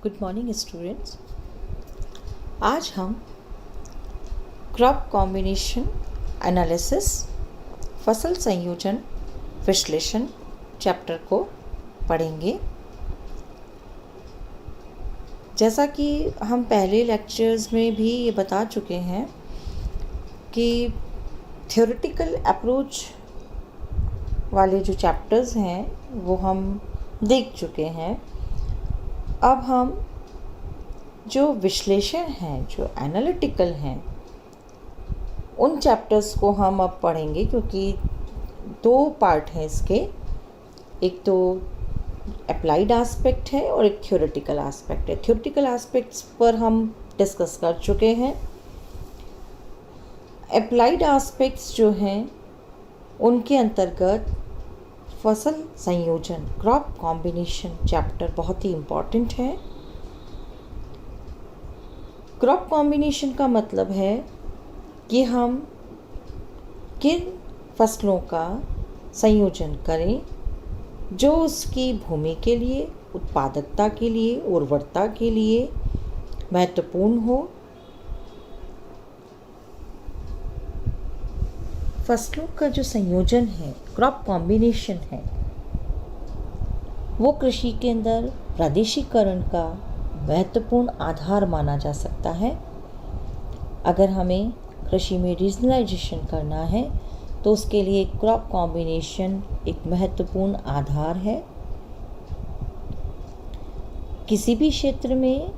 Good morning students. आज हम crop combination analysis फसल संयोजन विश्लेषण चैप्टर को पढ़ेंगे। जैसा कि हम पहले लेक्चर्स में भी ये बता चुके हैं कि थ्योरेटिकल अप्रोच वाले जो चैप्टर्स हैं वो हम देख चुके हैं। अब हम जो विश्लेषण हैं, जो एनालिटिकल हैं, उन चैप्टर्स को हम अब पढ़ेंगे, क्योंकि दो पार्ट हैं इसके। एक तो अप्लाइड एस्पेक्ट है और एक थ्योरेटिकल एस्पेक्ट है। थ्योरेटिकल एस्पेक्ट्स पर हम डिस्कस कर चुके हैं। अप्लाइड एस्पेक्ट्स जो हैं उनके अंतर्गत फसल संयोजन क्रॉप कॉम्बिनेशन चैप्टर बहुत ही इम्पॉर्टेंट है। क्रॉप कॉम्बिनेशन का मतलब है कि हम किन फसलों का संयोजन करें जो उसकी भूमि के लिए, उत्पादकता के लिए, उर्वरता के लिए महत्वपूर्ण हो। फसलों का जो संयोजन है, क्रॉप कॉम्बिनेशन है, वो कृषि के अंदर प्रादेशिकरण का महत्वपूर्ण आधार माना जा सकता है। अगर हमें कृषि में रीजनलाइजेशन करना है तो उसके लिए क्रॉप कॉम्बिनेशन एक महत्वपूर्ण आधार है। किसी भी क्षेत्र में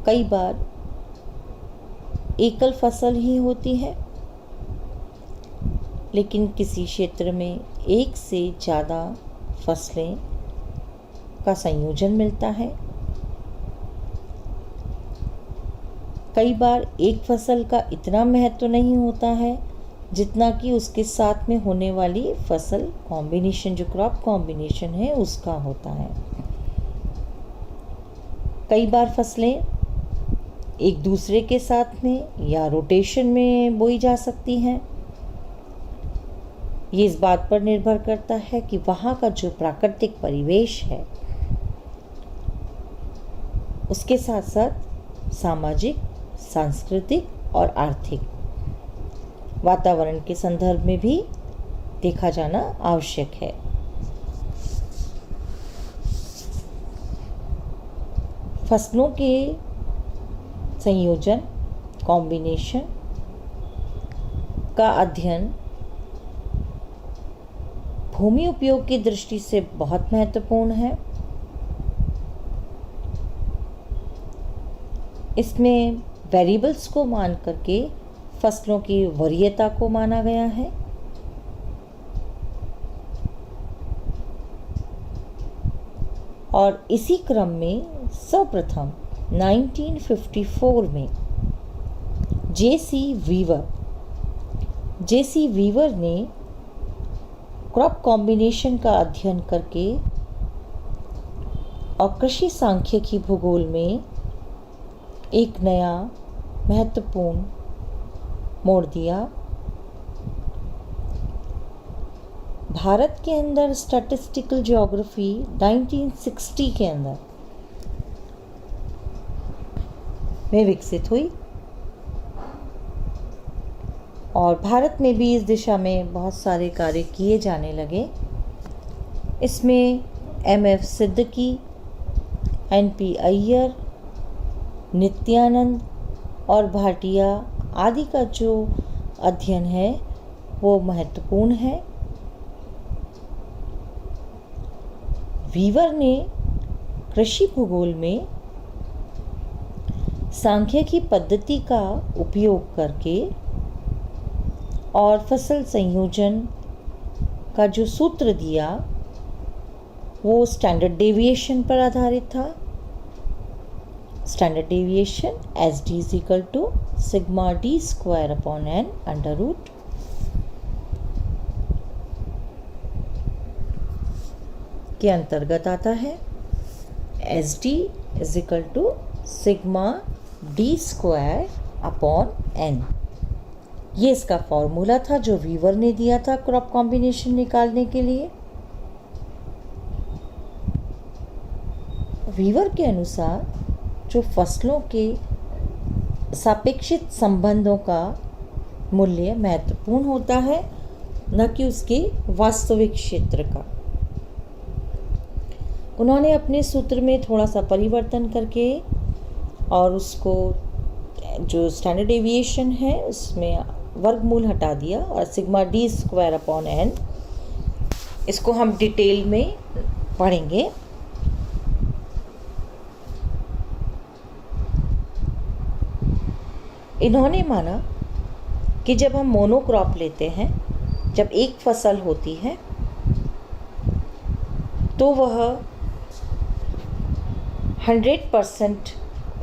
कई बार एकल फसल ही होती है, लेकिन किसी क्षेत्र में एक से ज़्यादा फसलें का संयोजन मिलता है। कई बार एक फसल का इतना महत्व नहीं होता है जितना कि उसके साथ में होने वाली फसल कॉम्बिनेशन, जो क्रॉप कॉम्बिनेशन है, उसका होता है। कई बार फसलें एक दूसरे के साथ में या रोटेशन में बोई जा सकती हैं। ये इस बात पर निर्भर करता है कि वहाँ का जो प्राकृतिक परिवेश है उसके साथ साथ सामाजिक, सांस्कृतिक और आर्थिक वातावरण के संदर्भ में भी देखा जाना आवश्यक है। फसलों के संयोजन, कॉम्बिनेशन का अध्ययन भूमि उपयोग की दृष्टि से बहुत महत्वपूर्ण है। इसमें वेरिएबल्स को मान करके फसलों की वरीयता को माना गया है। और इसी क्रम में सर्वप्रथम 1954 में जे.सी. वीवर ने क्रॉप कॉम्बिनेशन का अध्ययन करके और कृषि सांख्यिकी भूगोल में एक नया महत्वपूर्ण मोड़ दिया। भारत के अंदर स्टैटिस्टिकल ज्योग्राफी 1960 के अंदर में विकसित हुई और भारत में भी इस दिशा में बहुत सारे कार्य किए जाने लगे। इसमें M.F. सिद्दीकी, N.P. अय्यर, नित्यानंद और भाटिया आदि का जो अध्ययन है वो महत्वपूर्ण है। वीवर ने कृषि भूगोल में सांख्यिकी पद्धति का उपयोग करके और फसल संयोजन का जो सूत्र दिया वो स्टैंडर्ड डेविएशन पर आधारित था। Standard deviation SD = sigma d² /n √ के अंतर्गत आता है। SD = sigma d² /n। ये इसका फॉर्मूला था जो वीवर ने दिया था क्रॉप कॉम्बिनेशन निकालने के लिए। वीवर के अनुसार जो फसलों के सापेक्षिक संबंधों का मूल्य महत्वपूर्ण होता है, न कि उसके वास्तविक क्षेत्र का। उन्होंने अपने सूत्र में थोड़ा सा परिवर्तन करके और उसको जो स्टैंडर्ड डेविएशन है उसमें वर्गमूल हटा दिया और sigma D square upon N, इसको हम डिटेल में पढ़ेंगे। इन्होंने माना कि जब हम मोनोक्रॉप लेते हैं, जब एक फसल होती है तो वह 100%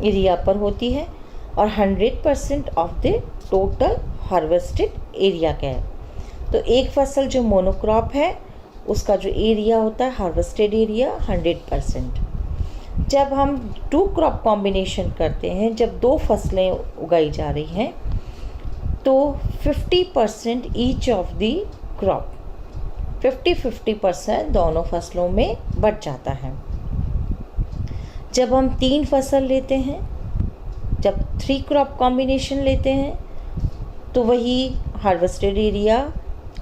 एरिया पर होती है और 100% of the total harvested area का है। तो एक फसल जो मोनोक्रॉप है उसका जो एरिया होता है हार्वेस्टेड एरिया 100%। जब हम 2 क्रॉप कॉम्बिनेशन करते हैं, जब 2 फसलें उगाई जा रही हैं, तो 50% ईच ऑफ द क्रॉप, 50-50% दोनों फसलों में बट जाता है। जब हम 3 फसल लेते हैं, जब 3 क्रॉप कॉम्बिनेशन लेते हैं, तो वही हार्वेस्टेड एरिया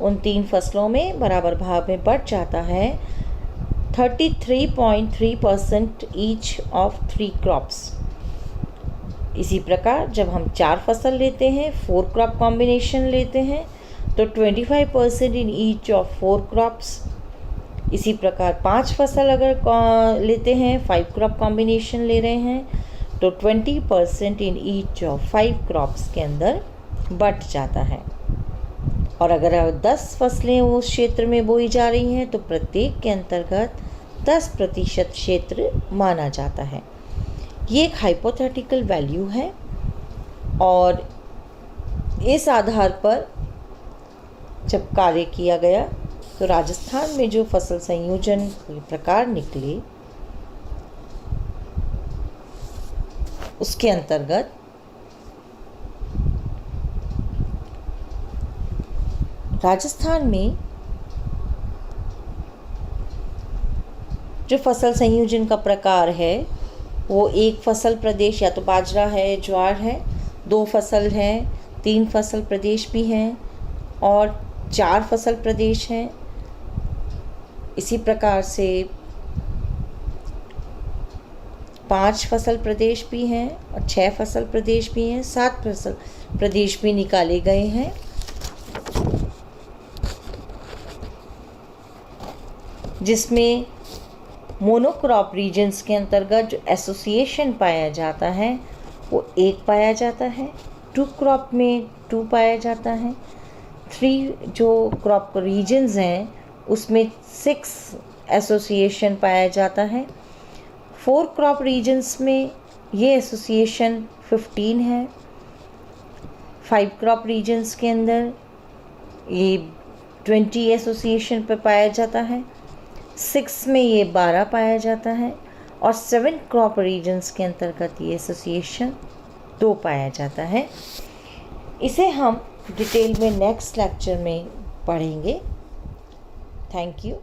उन 3 फसलों में बराबर भाग में बट जाता है 33.3% ईच ऑफ 3 क्रॉप्स। इसी प्रकार जब हम 4 फसल लेते हैं, 4 क्रॉप कॉम्बिनेशन लेते हैं, तो 25% इन ईच ऑफ 4 क्रॉप्स। इसी प्रकार 5 फसल अगर लेते हैं, 5 क्रॉप कॉम्बिनेशन ले रहे हैं, तो 20% इन ईच ऑफ 5 क्रॉप्स के अंदर बट जाता है। और अगर 10 फसलें उस क्षेत्र में बोई जा रही हैं, तो प्रत्येक के अंतर्गत 10% क्षेत्र माना जाता है। ये एक हाइपोथेटिकल वैल्यू है और इस आधार पर जब कार्य किया गया तो राजस्थान में जो फसल संयोजन के प्रकार निकले उसके अंतर्गत राजस्थान में जो फसल संयोजन का प्रकार है वो एक फसल प्रदेश या तो बाजरा है, ज्वार है, 2 फसल है, 3 फसल प्रदेश भी हैं और 4 फसल प्रदेश हैं। इसी प्रकार से 5 फसल प्रदेश भी हैं और 6 फसल प्रदेश भी हैं, 7 फसल प्रदेश भी निकाले गए हैं। जिसमें मोनोक्रॉप रीजन्स के अंतर्गत जो एसोसिएशन पाया जाता है वो 1 पाया जाता है, 2 क्रॉप में 2 पाया जाता है, 3 जो क्रॉप रीजन्स हैं उसमें 6 एसोसिएशन पाया जाता है, 4 क्रॉप रीजन्स में ये एसोसिएशन 15 है, 5 क्रॉप रीजन्स के अंदर ये 20 एसोसिएशन पर पाया जाता है, 6 में ये 12 पाया जाता है और 7 क्रॉप रीजन्स के अंतर्गत ये एसोसिएशन 2 पाया जाता है। इसे हम डिटेल में नेक्स्ट लेक्चर में पढ़ेंगे। Thank you.